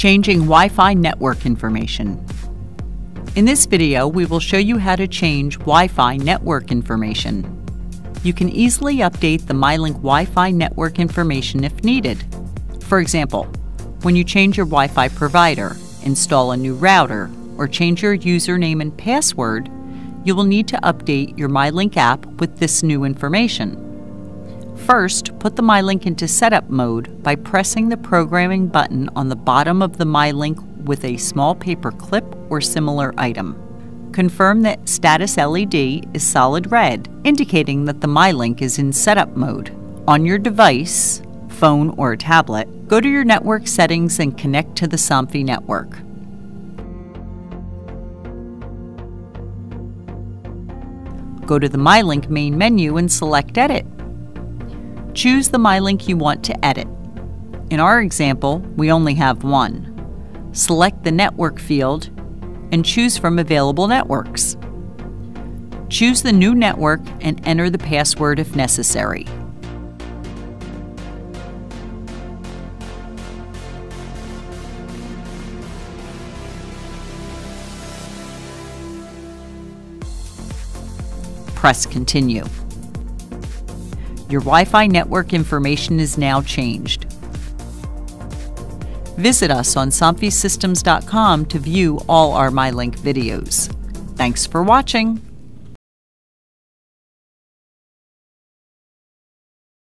Changing Wi-Fi network information. In this video, we will show you how to change Wi-Fi network information. You can easily update the MyLink Wi-Fi network information if needed. For example, when you change your Wi-Fi provider, install a new router, or change your username and password, you will need to update your MyLink app with this new information. First, put the MyLink into setup mode by pressing the programming button on the bottom of the MyLink with a small paper clip or similar item. Confirm that status LED is solid red, indicating that the MyLink is in setup mode. On your device, phone or tablet, go to your network settings and connect to the SOMFY network. Go to the MyLink main menu and select Edit. Choose the MyLink you want to edit. In our example, we only have one. Select the network field and choose from available networks. Choose the new network and enter the password if necessary. Press Continue. Your Wi-Fi network information is now changed. Visit us on SOMFYsystems.com to view all our MyLink videos. Thanks for watching.